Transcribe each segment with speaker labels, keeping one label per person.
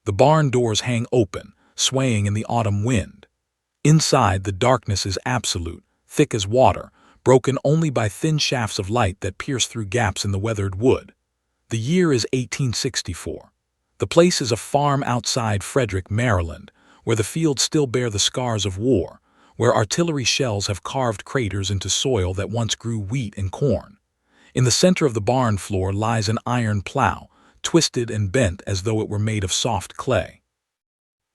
Speaker 1: The barn doors hang open, swaying in the autumn wind. Inside, the darkness is absolute, thick as water, broken only by thin shafts of light that pierce through gaps in the weathered wood. The year is 1864. The place is a farm outside Frederick, Maryland, where the fields still bear the scars of war, where artillery shells have carved craters into soil that once grew wheat and corn. In the center of the barn floor lies an iron plow, twisted and bent as though it were made of soft clay.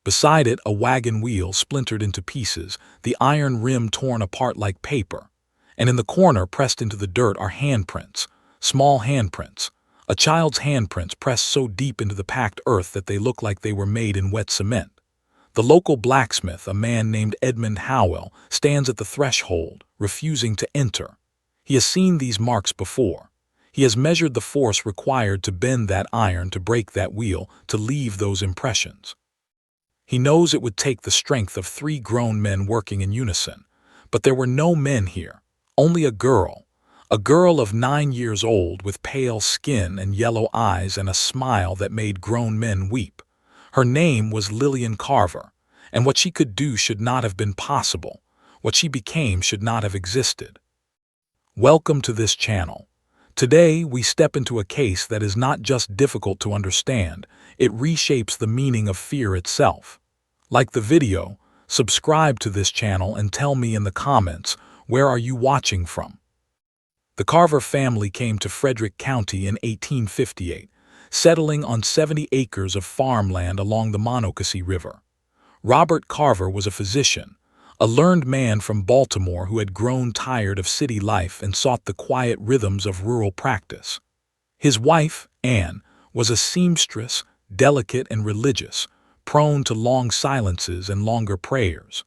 Speaker 1: Beside it, a wagon wheel splintered into pieces, the iron rim torn apart like paper. And in the corner, pressed into the dirt, are handprints, small handprints, a child's handprints pressed so deep into the packed earth that they look like they were made in wet cement. The local blacksmith, a man named Edmund Howell, stands at the threshold, refusing to enter. He has seen these marks before. He has measured the force required to bend that iron, to break that wheel, to leave those impressions. He knows it would take the strength of 3 grown men working in unison. But there were no men here, only a girl of 9 years old with pale skin and yellow eyes and a smile that made grown men weep. Her name was Lillian Carver, and what she could do should not have been possible. What she became should not have existed. Welcome to this channel. Today, we step into a case that is not just difficult to understand, it reshapes the meaning of fear itself. Like the video, subscribe to this channel and tell me in the comments, where are you watching from? The Carver family came to Frederick County in 1858, settling on 70 acres of farmland along the Monocacy River. Robert Carver was a physician, a learned man from Baltimore who had grown tired of city life and sought the quiet rhythms of rural practice. His wife, Anne, was a seamstress, delicate and religious, prone to long silences and longer prayers.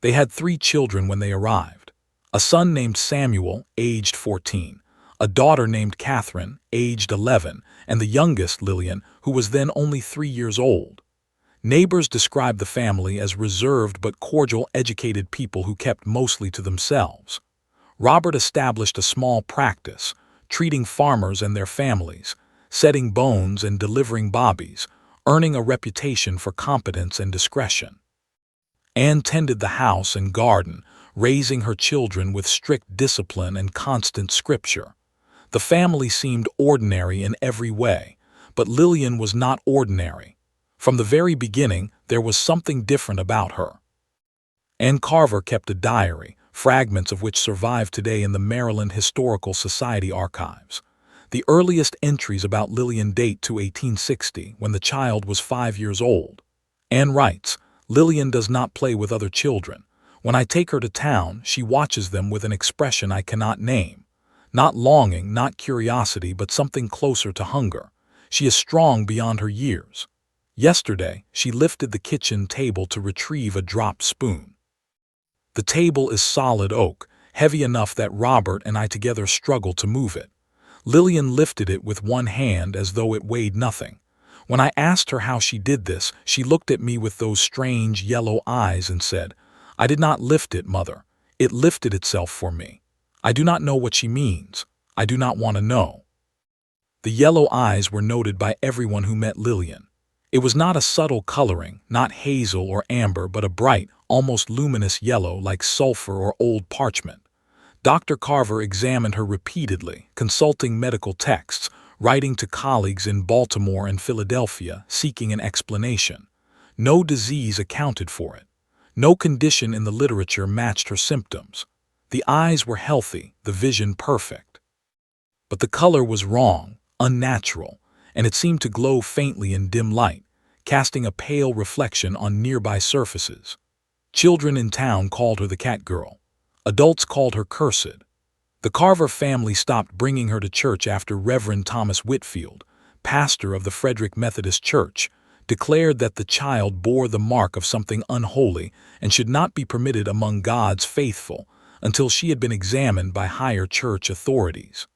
Speaker 1: They had 3 children when they arrived: a son named Samuel, aged 14, a daughter named Catherine, aged 11, and the youngest, Lillian, who was then only 3 years old. Neighbors described the family as reserved but cordial, educated people who kept mostly to themselves. Robert established a small practice, treating farmers and their families, setting bones and delivering bobbies, earning a reputation for competence and discretion. Anne tended the house and garden, raising her children with strict discipline and constant scripture. The family seemed ordinary in every way, but Lillian was not ordinary. From the very beginning, there was something different about her. Anne Carver kept a diary, fragments of which survive today in the Maryland Historical Society archives. The earliest entries about Lillian date to 1860, when the child was 5 years old. Anne writes, "Lillian does not play with other children. When I take her to town, she watches them with an expression I cannot name. Not longing, not curiosity, but something closer to hunger. She is strong beyond her years. Yesterday, she lifted the kitchen table to retrieve a dropped spoon. The table is solid oak, heavy enough that Robert and I together struggled to move it. Lillian lifted it with one hand as though it weighed nothing. When I asked her how she did this, she looked at me with those strange yellow eyes and said, 'I did not lift it, Mother. It lifted itself for me.' I do not know what she means. I do not want to know." The yellow eyes were noted by everyone who met Lillian. It was not a subtle coloring, not hazel or amber, but a bright, almost luminous yellow like sulfur or old parchment. Dr. Carver examined her repeatedly, consulting medical texts, writing to colleagues in Baltimore and Philadelphia, seeking an explanation. No disease accounted for it. No condition in the literature matched her symptoms. The eyes were healthy, the vision perfect. But the color was wrong, unnatural, and it seemed to glow faintly in dim light, casting a pale reflection on nearby surfaces. Children in town called her the cat girl. Adults called her cursed. The Carver family stopped bringing her to church after Reverend Thomas Whitfield, pastor of the Frederick Methodist Church, declared that the child bore the mark of something unholy and should not be permitted among God's faithful until she had been examined by higher church authorities.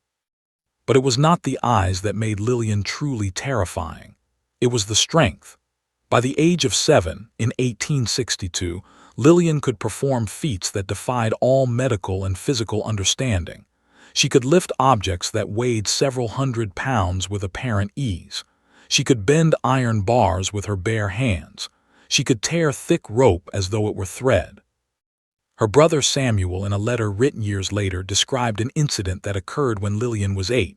Speaker 1: But it was not the eyes that made Lillian truly terrifying. It was the strength. By the age of 7, in 1862, Lillian could perform feats that defied all medical and physical understanding. She could lift objects that weighed several hundred pounds with apparent ease. She could bend iron bars with her bare hands. She could tear thick rope as though it were thread. Her brother Samuel, in a letter written years later, described an incident that occurred when Lillian was 8.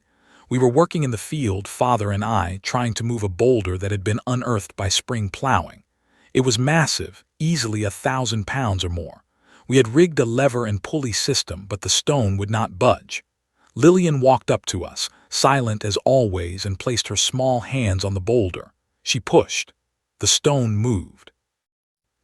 Speaker 1: We were working in the field, father and I, trying to move a boulder that had been unearthed by spring plowing. It was massive, easily 1,000 pounds or more. We had rigged a lever and pulley system, but the stone would not budge. Lillian walked up to us, silent as always, and placed her small hands on the boulder. She pushed. The stone moved.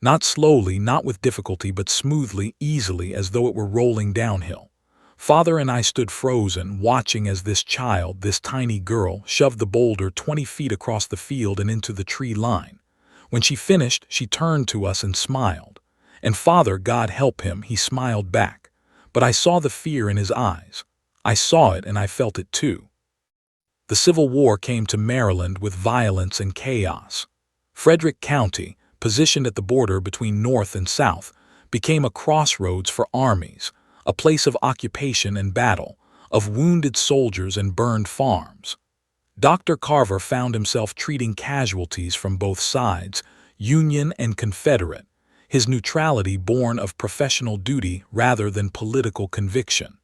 Speaker 1: Not slowly, not with difficulty, but smoothly, easily, as though it were rolling downhill. Father and I stood frozen, watching as this child, this tiny girl, shoved the boulder 20 feet across the field and into the tree line. When she finished, she turned to us and smiled. And Father, God help him, he smiled back. But I saw the fear in his eyes. I saw it and I felt it too. The Civil War came to Maryland with violence and chaos. Frederick County, positioned at the border between North and South, became a crossroads for armies, a place of occupation and battle, of wounded soldiers and burned farms. Dr. Carver found himself treating casualties from both sides, Union and Confederate, his neutrality born of professional duty rather than political conviction.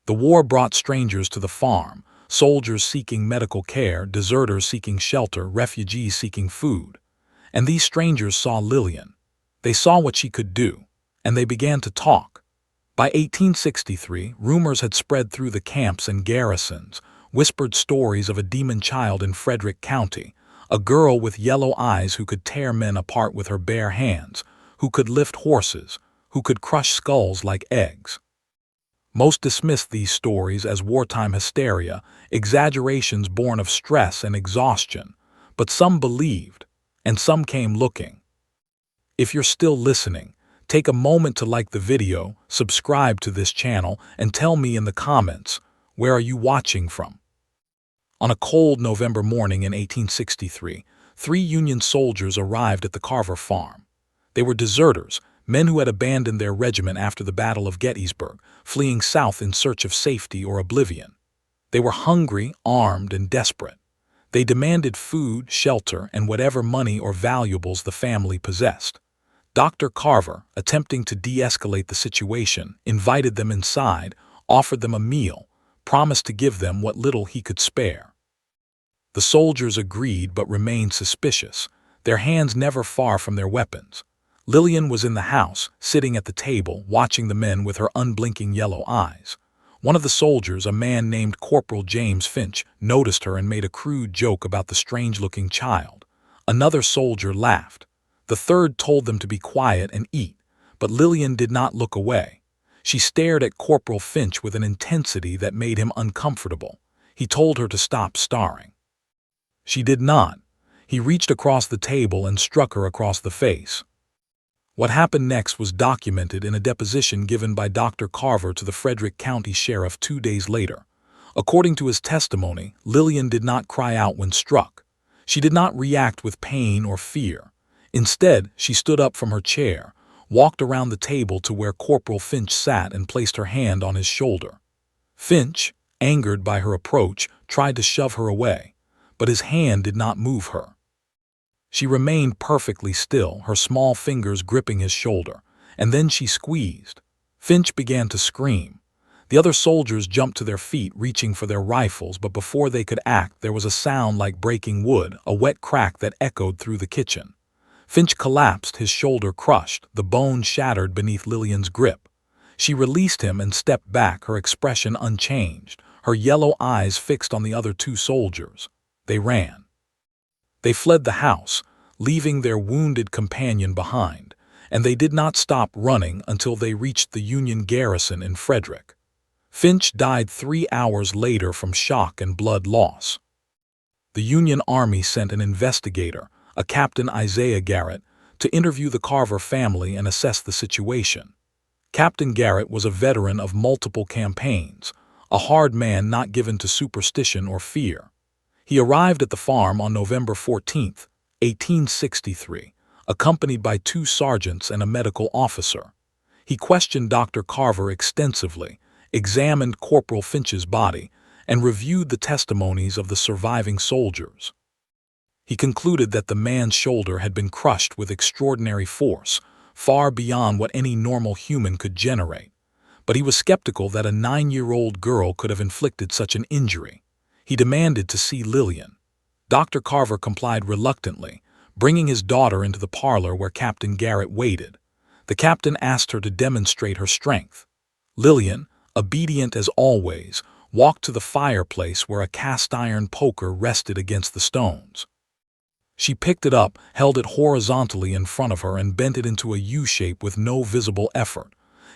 Speaker 1: The war brought strangers to the farm, soldiers seeking medical care, deserters seeking shelter, refugees seeking food. And these strangers saw Lillian. They saw what she could do, and they began to talk. By 1863, rumors had spread through the camps and garrisons, whispered stories of a demon child in Frederick County, a girl with yellow eyes who could tear men apart with her bare hands, who could lift horses, who could crush skulls like eggs. Most dismissed these stories as wartime hysteria, exaggerations born of stress and exhaustion, but some believed, and some came looking. If you're still listening, take a moment to like the video, subscribe to this channel, and tell me in the comments, where are you watching from? On a cold November morning in 1863, 3 Union soldiers arrived at the Carver farm. They were deserters, men who had abandoned their regiment after the Battle of Gettysburg, fleeing south in search of safety or oblivion. They were hungry, armed, and desperate. They demanded food, shelter, and whatever money or valuables the family possessed. Dr. Carver, attempting to de-escalate the situation, invited them inside, offered them a meal, promised to give them what little he could spare. The soldiers agreed but remained suspicious, their hands never far from their weapons. Lillian was in the house, sitting at the table, watching the men with her unblinking yellow eyes. One of the soldiers, a man named Corporal James Finch, noticed her and made a crude joke about the strange-looking child. Another soldier laughed. The third told them to be quiet and eat, but Lillian did not look away. She stared at Corporal Finch with an intensity that made him uncomfortable. He told her to stop staring. She did not. He reached across the table and struck her across the face. What happened next was documented in a deposition given by Dr. Carver to the Frederick County Sheriff 2 days later. According to his testimony, Lillian did not cry out when struck. She did not react with pain or fear. Instead, she stood up from her chair, walked around the table to where Corporal Finch sat and placed her hand on his shoulder. Finch, angered by her approach, tried to shove her away, but his hand did not move her. She remained perfectly still, her small fingers gripping his shoulder, and then she squeezed. Finch began to scream. The other soldiers jumped to their feet, reaching for their rifles, but before they could act, there was a sound like breaking wood, a wet crack that echoed through the kitchen. Finch collapsed, his shoulder crushed, the bone shattered beneath Lillian's grip. She released him and stepped back, her expression unchanged, her yellow eyes fixed on the other 2 soldiers. They ran. They fled the house, leaving their wounded companion behind, and they did not stop running until they reached the Union garrison in Frederick. Finch died 3 hours later from shock and blood loss. The Union Army sent an investigator, a Captain Isaiah Garrett, to interview the Carver family and assess the situation. Captain Garrett was a veteran of multiple campaigns, a hard man not given to superstition or fear. He arrived at the farm on November 14, 1863, accompanied by 2 sergeants and a medical officer. He questioned Dr. Carver extensively, examined Corporal Finch's body, and reviewed the testimonies of the surviving soldiers. He concluded that the man's shoulder had been crushed with extraordinary force, far beyond what any normal human could generate. But he was skeptical that a 9-year-old girl could have inflicted such an injury. He demanded to see Lillian. Dr. Carver complied reluctantly, bringing his daughter into the parlor where Captain Garrett waited. The captain asked her to demonstrate her strength. Lillian, obedient as always, walked to the fireplace where a cast-iron poker rested against the stones. She picked it up, held it horizontally in front of her, and bent it into a U-shape with no visible effort.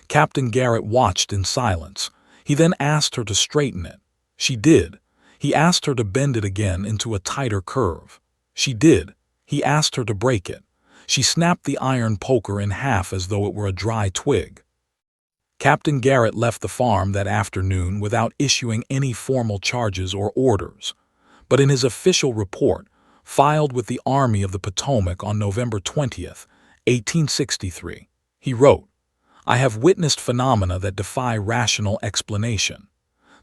Speaker 1: Captain Garrett watched in silence. He then asked her to straighten it. She did. He asked her to bend it again into a tighter curve. She did. He asked her to break it. She snapped the iron poker in half as though it were a dry twig. Captain Garrett left the farm that afternoon without issuing any formal charges or orders. But in his official report, filed with the Army of the Potomac on November 20th, 1863, he wrote, "I have witnessed phenomena that defy rational explanation.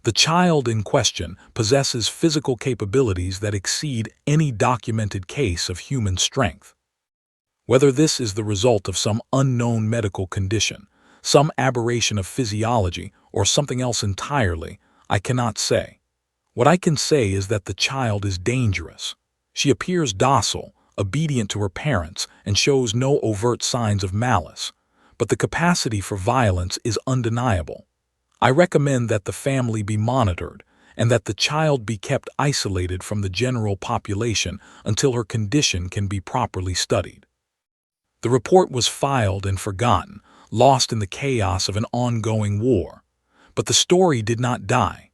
Speaker 1: The child in question possesses physical capabilities that exceed any documented case of human strength. Whether this is the result of some unknown medical condition, some aberration of physiology, or something else entirely, I cannot say. What I can say is that the child is dangerous. She appears docile, obedient to her parents, and shows no overt signs of malice, but the capacity for violence is undeniable. I recommend that the family be monitored and that the child be kept isolated from the general population until her condition can be properly studied." The report was filed and forgotten, lost in the chaos of an ongoing war. But the story did not die.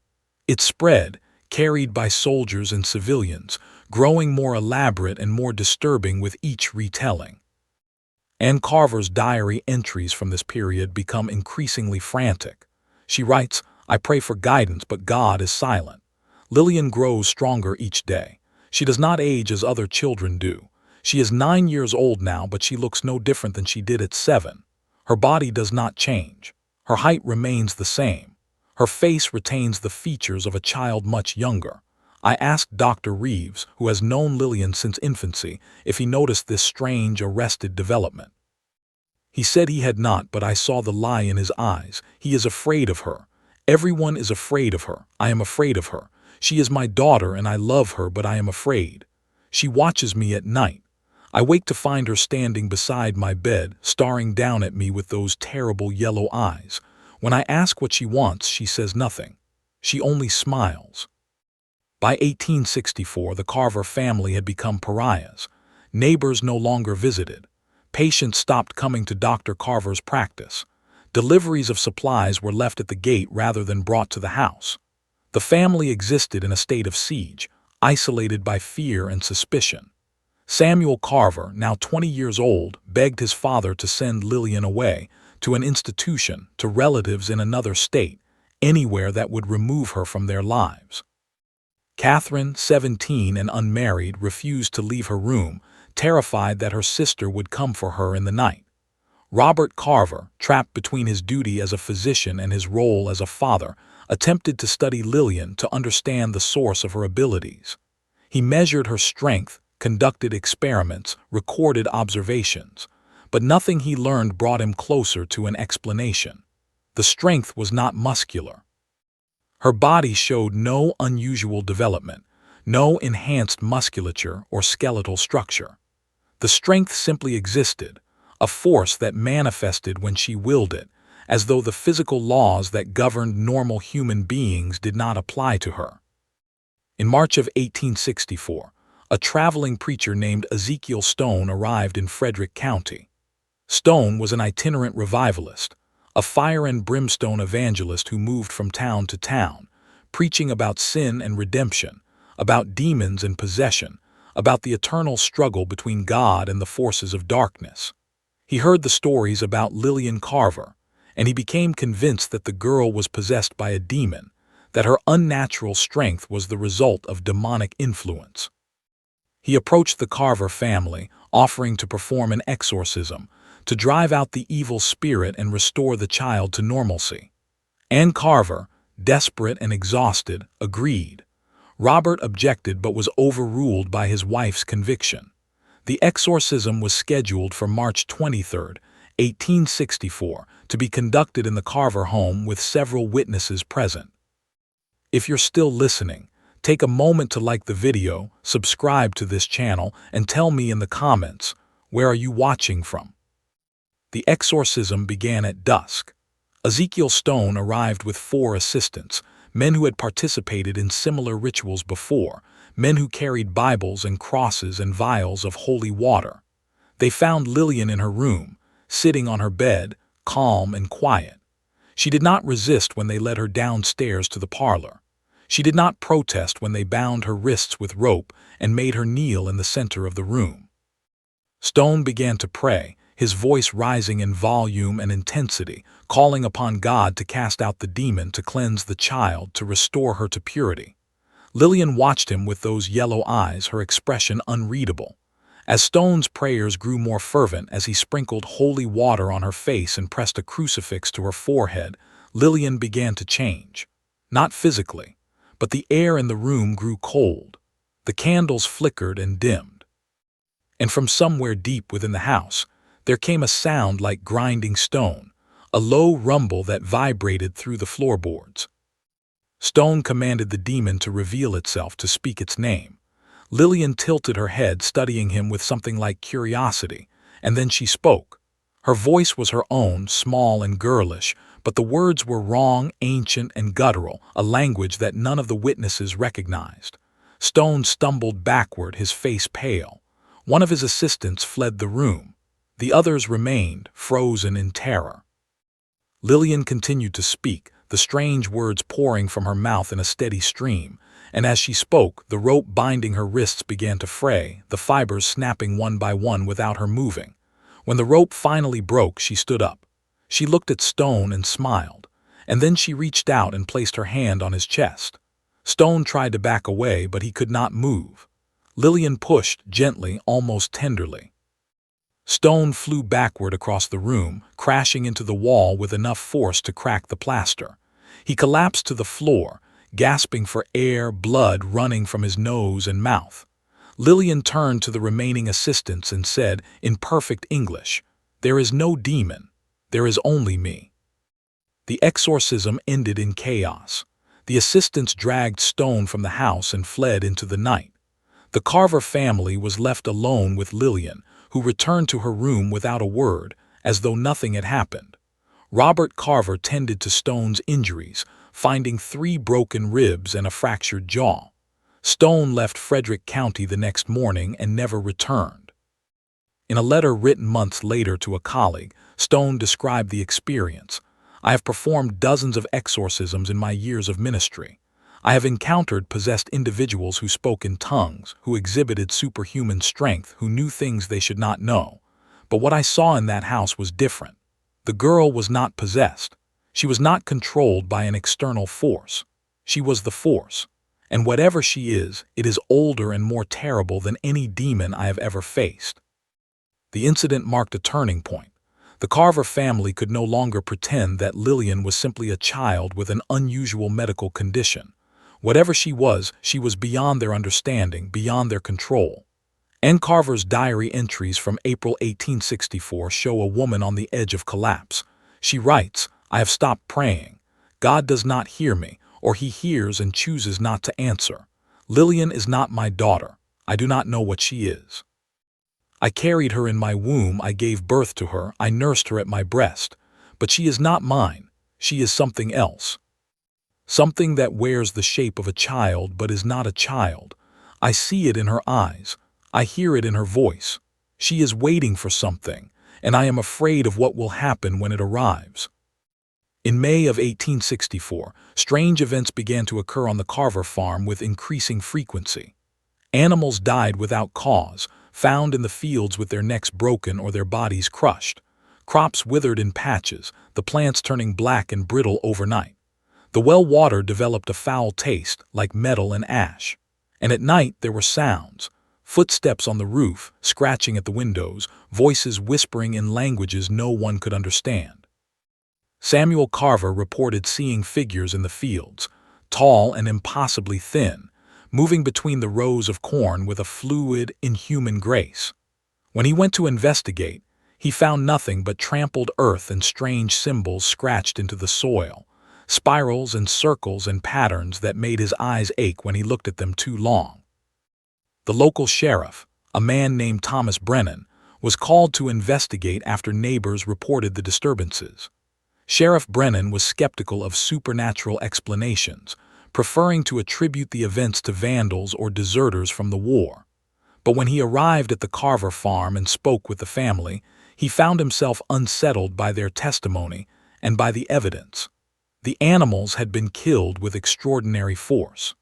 Speaker 1: It spread, carried by soldiers and civilians, growing more elaborate and more disturbing with each retelling. Anne Carver's diary entries from this period become increasingly frantic. She writes, "I pray for guidance, but God is silent. Lillian grows stronger each day. She does not age as other children do. She is 9 years old now, but she looks no different than she did at 7. Her body does not change. Her height remains the same. Her face retains the features of a child much younger. I asked Dr. Reeves, who has known Lillian since infancy, if he noticed this strange, arrested development. He said he had not, but I saw the lie in his eyes. He is afraid of her. Everyone is afraid of her. I am afraid of her. She is my daughter and I love her, but I am afraid. She watches me at night. I wake to find her standing beside my bed, staring down at me with those terrible yellow eyes. When I ask what she wants, she says nothing. She only smiles." By 1864, the Carver family had become pariahs. Neighbors no longer visited. Patients stopped coming to Dr. Carver's practice. Deliveries of supplies were left at the gate rather than brought to the house. The family existed in a state of siege, isolated by fear and suspicion. Samuel Carver, now 20 years old, begged his father to send Lillian away, to an institution, to relatives in another state, anywhere that would remove her from their lives. Catherine, 17 and unmarried, refused to leave her room, terrified that her sister would come for her in the night. Robert Carver, trapped between his duty as a physician and his role as a father, attempted to study Lillian to understand the source of her abilities. He measured her strength, conducted experiments, recorded observations, but nothing he learned brought him closer to an explanation. The strength was not muscular. Her body showed no unusual development, no enhanced musculature or skeletal structure. The strength simply existed, a force that manifested when she willed it, as though the physical laws that governed normal human beings did not apply to her. In March of 1864, a traveling preacher named Ezekiel Stone arrived in Frederick County. Stone was an itinerant revivalist, a fire and brimstone evangelist who moved from town to town, preaching about sin and redemption, about demons and possession, about the eternal struggle between God and the forces of darkness. He heard the stories about Lillian Carver, and he became convinced that the girl was possessed by a demon, that her unnatural strength was the result of demonic influence. He approached the Carver family, offering to perform an exorcism, to drive out the evil spirit and restore the child to normalcy. Anne Carver, desperate and exhausted, agreed. Robert objected but was overruled by his wife's conviction. The exorcism was scheduled for March 23, 1864, to be conducted in the Carver home with several witnesses present. If you're still listening, take a moment to like the video, subscribe to this channel, and tell me in the comments, where are you watching from? The exorcism began at dusk. Ezekiel Stone arrived with 4 assistants, men who had participated in similar rituals before, men who carried Bibles and crosses and vials of holy water. They found Lillian in her room, sitting on her bed, calm and quiet. She did not resist when they led her downstairs to the parlor. She did not protest when they bound her wrists with rope and made her kneel in the center of the room. Stone began to pray, his voice rising in volume and intensity, calling upon God to cast out the demon, to cleanse the child, to restore her to purity. Lillian watched him with those yellow eyes, her expression unreadable. As Stone's prayers grew more fervent, as he sprinkled holy water on her face and pressed a crucifix to her forehead, Lillian began to change. Not physically, but the air in the room grew cold. The candles flickered and dimmed. And from somewhere deep within the house, there came a sound like grinding stone, a low rumble that vibrated through the floorboards. Stone commanded the demon to reveal itself, to speak its name. Lillian tilted her head, studying him with something like curiosity, and then she spoke. Her voice was her own, small and girlish, but the words were wrong, ancient and guttural, a language that none of the witnesses recognized. Stone stumbled backward, his face pale. One of his assistants fled the room. The others remained, frozen in terror. Lillian continued to speak, the strange words pouring from her mouth in a steady stream, and as she spoke, the rope binding her wrists began to fray, the fibers snapping one by one without her moving. When the rope finally broke, she stood up. She looked at Stone and smiled, and then she reached out and placed her hand on his chest. Stone tried to back away, but he could not move. Lillian pushed, gently, almost tenderly. Stone flew backward across the room, crashing into the wall with enough force to crack the plaster. He collapsed to the floor, gasping for air, blood running from his nose and mouth. Lillian turned to the remaining assistants and said, in perfect English, "There is no demon. There is only me." The exorcism ended in chaos. The assistants dragged Stone from the house and fled into the night. The Carver family was left alone with Lillian, who returned to her room without a word, as though nothing had happened. Robert Carver tended to Stone's injuries, finding 3 broken ribs and a fractured jaw. Stone left Frederick County the next morning and never returned. In a letter written months later to a colleague, Stone described the experience. "I have performed dozens of exorcisms in my years of ministry. I have encountered possessed individuals who spoke in tongues, who exhibited superhuman strength, who knew things they should not know. But what I saw in that house was different. The girl was not possessed. She was not controlled by an external force. She was the force. And whatever she is, it is older and more terrible than any demon I have ever faced." The incident marked a turning point. The Carver family could no longer pretend that Lillian was simply a child with an unusual medical condition. Whatever she was beyond their understanding, beyond their control. Ann Carver's diary entries from April 1864 show a woman on the edge of collapse. She writes, "I have stopped praying. God does not hear me, or he hears and chooses not to answer. Lillian is not my daughter. I do not know what she is. I carried her in my womb, I gave birth to her, I nursed her at my breast. But she is not mine. She is something else. Something that wears the shape of a child but is not a child. I see it in her eyes. I hear it in her voice. She is waiting for something, and I am afraid of what will happen when it arrives." In May of 1864, strange events began to occur on the Carver farm with increasing frequency. Animals died without cause, found in the fields with their necks broken or their bodies crushed. Crops withered in patches, the plants turning black and brittle overnight. The well water developed a foul taste, like metal and ash. And at night there were sounds. Footsteps on the roof, scratching at the windows, voices whispering in languages no one could understand. Samuel Carver reported seeing figures in the fields, tall and impossibly thin, moving between the rows of corn with a fluid, inhuman grace. When he went to investigate, he found nothing but trampled earth and strange symbols scratched into the soil, spirals and circles and patterns that made his eyes ache when he looked at them too long. The local sheriff, a man named Thomas Brennan, was called to investigate after neighbors reported the disturbances. Sheriff Brennan was skeptical of supernatural explanations, preferring to attribute the events to vandals or deserters from the war. But when he arrived at the Carver farm and spoke with the family, he found himself unsettled by their testimony and by the evidence. The animals had been killed with extraordinary force.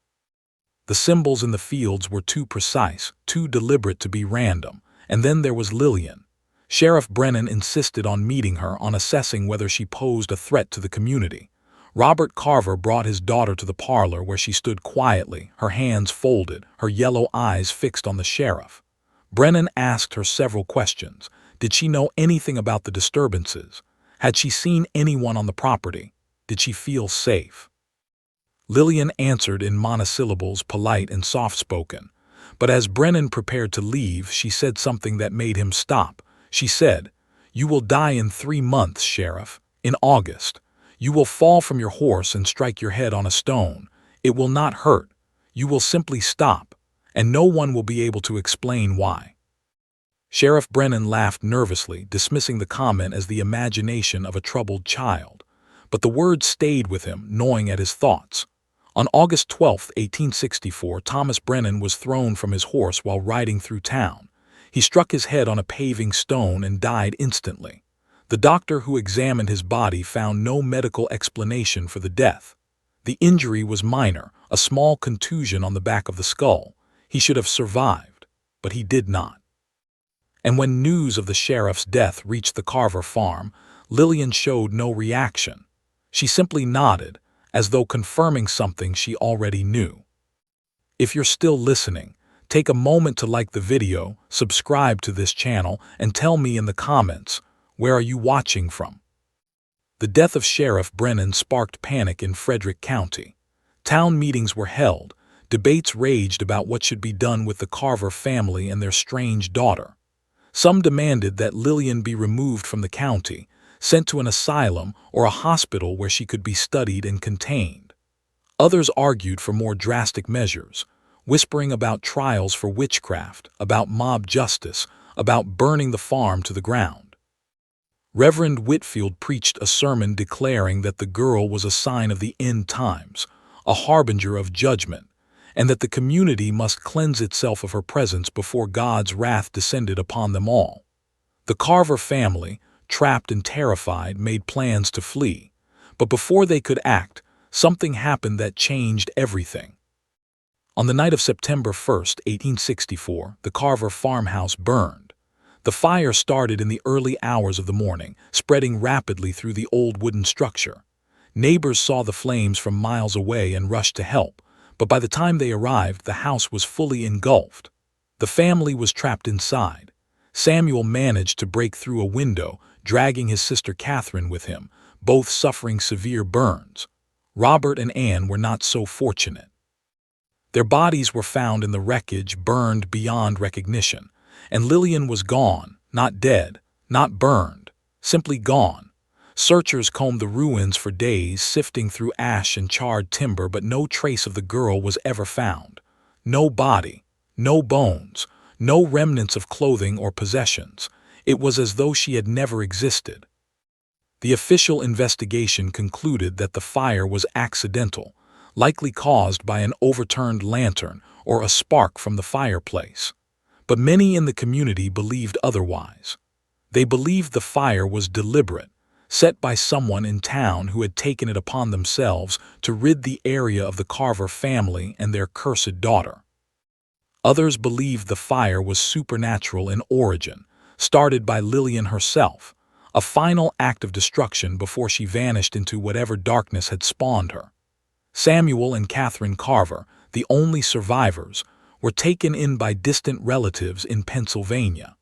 Speaker 1: The symbols in the fields were too precise, too deliberate to be random. And then there was Lillian. Sheriff Brennan insisted on meeting her, on assessing whether she posed a threat to the community. Robert Carver brought his daughter to the parlor where she stood quietly, her hands folded, her yellow eyes fixed on the sheriff. Brennan asked her several questions. Did she know anything about the disturbances? Had she seen anyone on the property? Did she feel safe? Lillian answered in monosyllables, polite and soft-spoken. But as Brennan prepared to leave, she said something that made him stop. She said, "You will die in 3 months, Sheriff, in August. You will fall from your horse and strike your head on a stone. It will not hurt. You will simply stop, and no one will be able to explain why." Sheriff Brennan laughed nervously, dismissing the comment as the imagination of a troubled child. But the words stayed with him, gnawing at his thoughts. On August 12, 1864, Thomas Brennan was thrown from his horse while riding through town. He struck his head on a paving stone and died instantly. The doctor who examined his body found no medical explanation for the death. The injury was minor, a small contusion on the back of the skull. He should have survived, but he did not. And when news of the sheriff's death reached the Carver farm, Lillian showed no reaction. She simply nodded, as though confirming something she already knew. If you're still listening, take a moment to like the video, subscribe to this channel, and tell me in the comments, where are you watching from? The death of Sheriff Brennan sparked panic in Frederick County. Town meetings were held, debates raged about what should be done with the Carver family and their strange daughter. Some demanded that Lillian be removed from the county, sent to an asylum or a hospital where she could be studied and contained. Others argued for more drastic measures, whispering about trials for witchcraft, about mob justice, about burning the farm to the ground. Reverend Whitfield preached a sermon declaring that the girl was a sign of the end times, a harbinger of judgment, and that the community must cleanse itself of her presence before God's wrath descended upon them all. The Carver family, trapped and terrified, made plans to flee. But before they could act, something happened that changed everything. On the night of September 1, 1864, the Carver farmhouse burned. The fire started in the early hours of the morning, spreading rapidly through the old wooden structure. Neighbors saw the flames from miles away and rushed to help, but by the time they arrived, the house was fully engulfed. The family was trapped inside. Samuel managed to break through a window, dragging his sister Catherine with him, both suffering severe burns. Robert and Anne were not so fortunate. Their bodies were found in the wreckage, burned beyond recognition, and Lillian was gone, not dead, not burned, simply gone. Searchers combed the ruins for days, sifting through ash and charred timber, but no trace of the girl was ever found. No body, no bones, no remnants of clothing or possessions. It was as though she had never existed. The official investigation concluded that the fire was accidental, likely caused by an overturned lantern or a spark from the fireplace. But many in the community believed otherwise. They believed the fire was deliberate, set by someone in town who had taken it upon themselves to rid the area of the Carver family and their cursed daughter. Others believed the fire was supernatural in origin, started by Lillian herself, a final act of destruction before she vanished into whatever darkness had spawned her. Samuel and Catherine Carver, the only survivors, were taken in by distant relatives in Pennsylvania.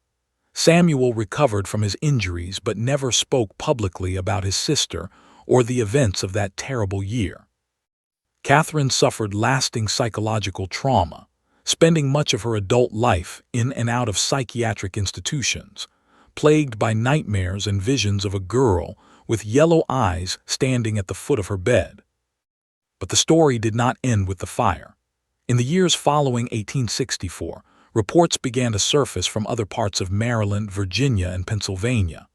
Speaker 1: Samuel recovered from his injuries but never spoke publicly about his sister or the events of that terrible year. Catherine suffered lasting psychological trauma, spending much of her adult life in and out of psychiatric institutions, plagued by nightmares and visions of a girl with yellow eyes standing at the foot of her bed. But the story did not end with the fire. In the years following 1864, reports began to surface from other parts of Maryland, Virginia, and Pennsylvania.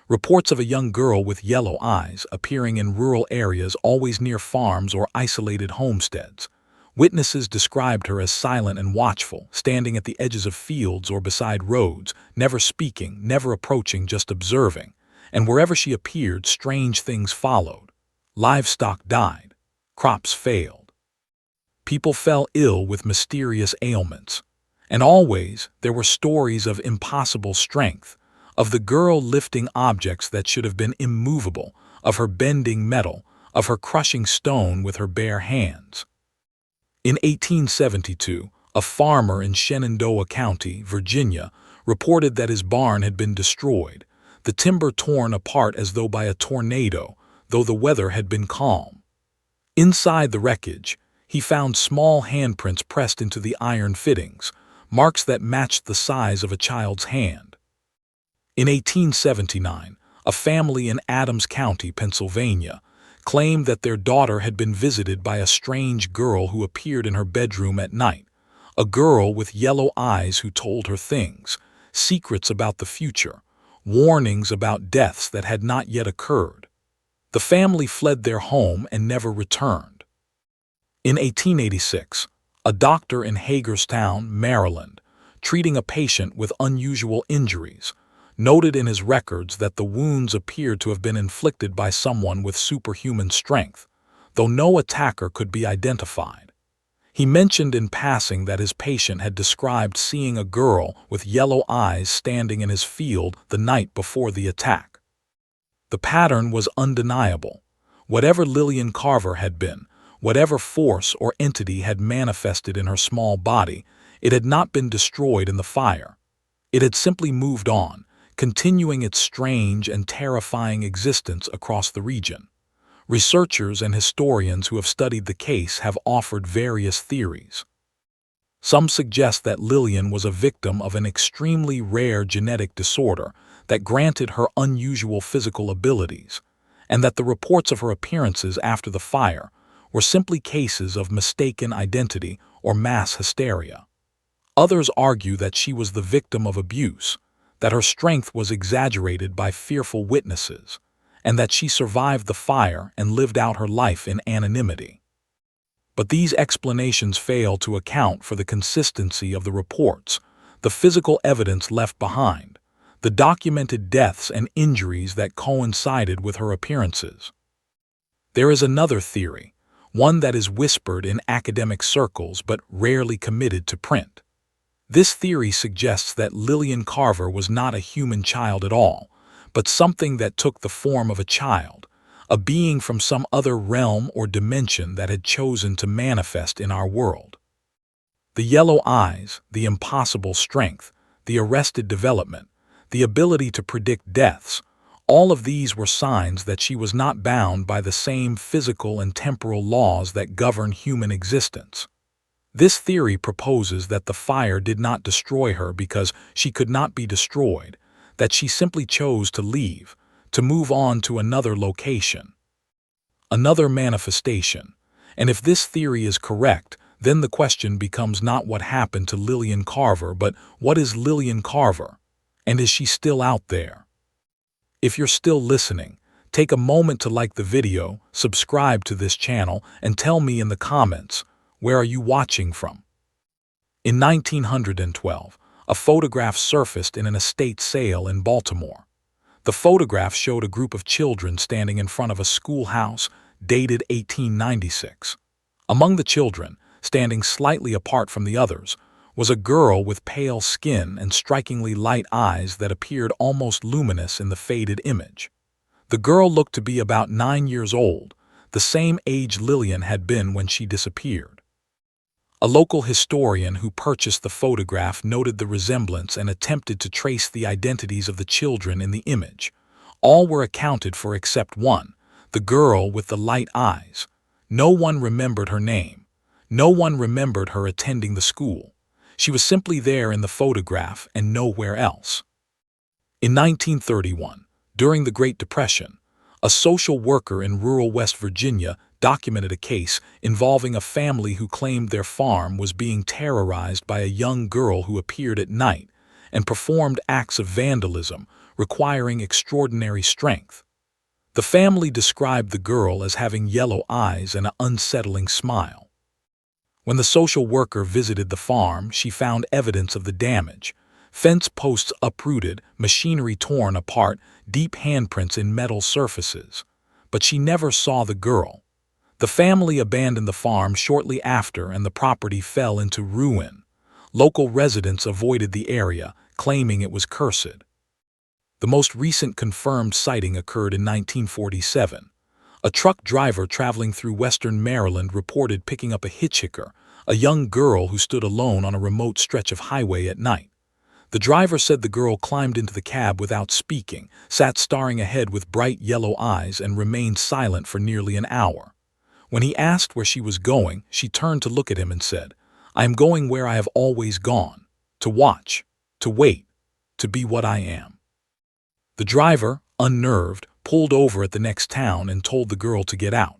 Speaker 1: Reports of a young girl with yellow eyes appearing in rural areas, always near farms or isolated homesteads. Witnesses described her as silent and watchful, standing at the edges of fields or beside roads, never speaking, never approaching, just observing. And wherever she appeared, strange things followed. Livestock died. Crops failed. People fell ill with mysterious ailments. And always there were stories of impossible strength, of the girl lifting objects that should have been immovable, of her bending metal, of her crushing stone with her bare hands. In 1872, a farmer in Shenandoah County, Virginia, reported that his barn had been destroyed, the timber torn apart as though by a tornado, though the weather had been calm. Inside the wreckage, he found small handprints pressed into the iron fittings, marks that matched the size of a child's hand. In 1879, a family in Adams County, Pennsylvania, claimed that their daughter had been visited by a strange girl who appeared in her bedroom at night, a girl with yellow eyes who told her things, secrets about the future, warnings about deaths that had not yet occurred. The family fled their home and never returned. In 1886, a doctor in Hagerstown, Maryland, treating a patient with unusual injuries, noted in his records that the wounds appeared to have been inflicted by someone with superhuman strength, though no attacker could be identified. He mentioned in passing that his patient had described seeing a girl with yellow eyes standing in his field the night before the attack. The pattern was undeniable. Whatever Lillian Carver had been, whatever force or entity had manifested in her small body, it had not been destroyed in the fire. It had simply moved on, continuing its strange and terrifying existence across the region. Researchers and historians who have studied the case have offered various theories. Some suggest that Lillian was a victim of an extremely rare genetic disorder that granted her unusual physical abilities, and that the reports of her appearances after the fire were simply cases of mistaken identity or mass hysteria. Others argue that she was the victim of abuse, that her strength was exaggerated by fearful witnesses, and that she survived the fire and lived out her life in anonymity. But these explanations fail to account for the consistency of the reports, the physical evidence left behind, the documented deaths and injuries that coincided with her appearances. There is another theory, one that is whispered in academic circles but rarely committed to print. This theory suggests that Lillian Carver was not a human child at all, but something that took the form of a child, a being from some other realm or dimension that had chosen to manifest in our world. The yellow eyes, the impossible strength, the arrested development, the ability to predict deaths, all of these were signs that she was not bound by the same physical and temporal laws that govern human existence. This theory proposes that the fire did not destroy her because she could not be destroyed, that she simply chose to leave, to move on to another location, another manifestation. And if this theory is correct, then the question becomes not what happened to Lillian Carver, but what is Lillian Carver? And is she still out there? If you're still listening, take a moment to like the video, subscribe to this channel, and tell me in the comments, where are you watching from? In 1912, a photograph surfaced in an estate sale in Baltimore. The photograph showed a group of children standing in front of a schoolhouse dated 1896. Among the children, standing slightly apart from the others, was a girl with pale skin and strikingly light eyes that appeared almost luminous in the faded image. The girl looked to be about 9 years old, the same age Lillian had been when she disappeared. A local historian who purchased the photograph noted the resemblance and attempted to trace the identities of the children in the image. All were accounted for except one, the girl with the light eyes. No one remembered her name. No one remembered her attending the school. She was simply there in the photograph and nowhere else. In 1931, during the Great Depression, a social worker in rural West Virginia documented a case involving a family who claimed their farm was being terrorized by a young girl who appeared at night and performed acts of vandalism requiring extraordinary strength. The family described the girl as having yellow eyes and an unsettling smile. When the social worker visited the farm, she found evidence of the damage: fence posts uprooted, machinery torn apart, deep handprints in metal surfaces. But she never saw the girl. The family abandoned the farm shortly after and the property fell into ruin. Local residents avoided the area, claiming it was cursed. The most recent confirmed sighting occurred in 1947. A truck driver traveling through western Maryland reported picking up a hitchhiker, a young girl who stood alone on a remote stretch of highway at night. The driver said the girl climbed into the cab without speaking, sat staring ahead with bright yellow eyes, and remained silent for nearly an hour. When he asked where she was going, she turned to look at him and said, "I am going where I have always gone, to watch, to wait, to be what I am." The driver, unnerved, pulled over at the next town and told the girl to get out.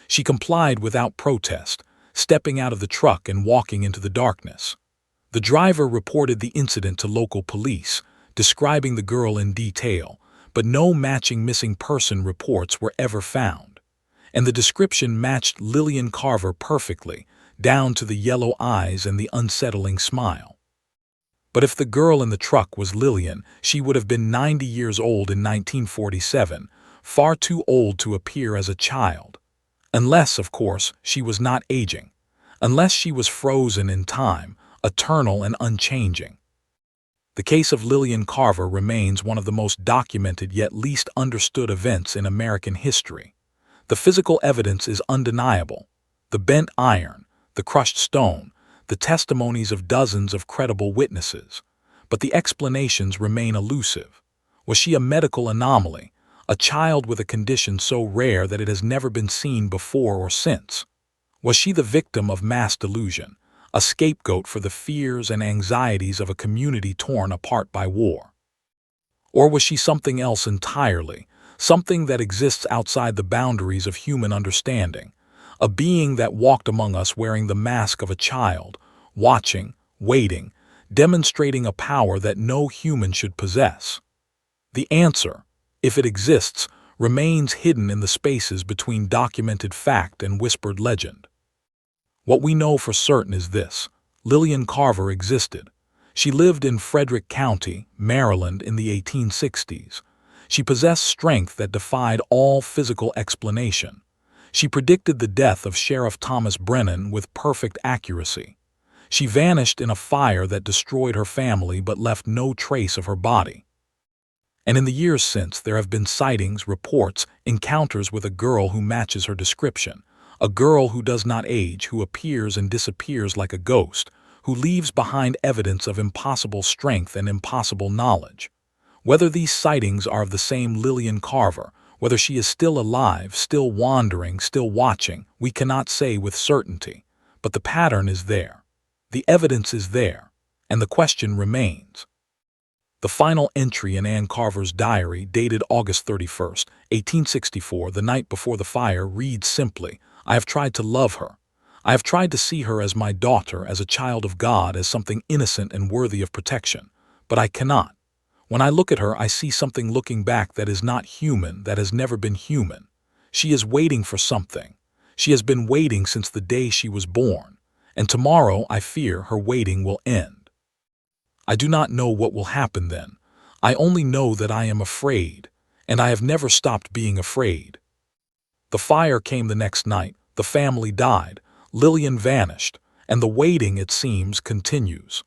Speaker 1: She complied without protest, stepping out of the truck and walking into the darkness. The driver reported the incident to local police, describing the girl in detail, but no matching missing person reports were ever found. And the description matched Lillian Carver perfectly, down to the yellow eyes and the unsettling smile. But if the girl in the truck was Lillian, she would have been 90 years old in 1947, far too old to appear as a child. Unless, of course, she was not aging. Unless she was frozen in time, eternal and unchanging. The case of Lillian Carver remains one of the most documented yet least understood events in American history. The physical evidence is undeniable: the bent iron, the crushed stone, the testimonies of dozens of credible witnesses. But the explanations remain elusive. Was she a medical anomaly, a child with a condition so rare that it has never been seen before or since? Was she the victim of mass delusion, a scapegoat for the fears and anxieties of a community torn apart by war? Or was she something else entirely, something that exists outside the boundaries of human understanding, a being that walked among us wearing the mask of a child, watching, waiting, demonstrating a power that no human should possess? The answer, if it exists, remains hidden in the spaces between documented fact and whispered legend. What we know for certain is this: Lillian Carver existed. She lived in Frederick County, Maryland in the 1860s. She possessed strength that defied all physical explanation. She predicted the death of Sheriff Thomas Brennan with perfect accuracy. She vanished in a fire that destroyed her family but left no trace of her body. And in the years since, there have been sightings, reports, encounters with a girl who matches her description. A girl who does not age, who appears and disappears like a ghost, who leaves behind evidence of impossible strength and impossible knowledge. Whether these sightings are of the same Lillian Carver, whether she is still alive, still wandering, still watching, we cannot say with certainty. But the pattern is there. The evidence is there. And the question remains. The final entry in Ann Carver's diary, dated August 31st, 1864, the night before the fire, reads simply, "I have tried to love her. I have tried to see her as my daughter, as a child of God, as something innocent and worthy of protection. But I cannot. When I look at her, I see something looking back that is not human, that has never been human. She is waiting for something. She has been waiting since the day she was born. And tomorrow, I fear, her waiting will end. I do not know what will happen then. I only know that I am afraid, and I have never stopped being afraid." The fire came the next night, the family died, Lillian vanished, and the waiting, it seems, continues.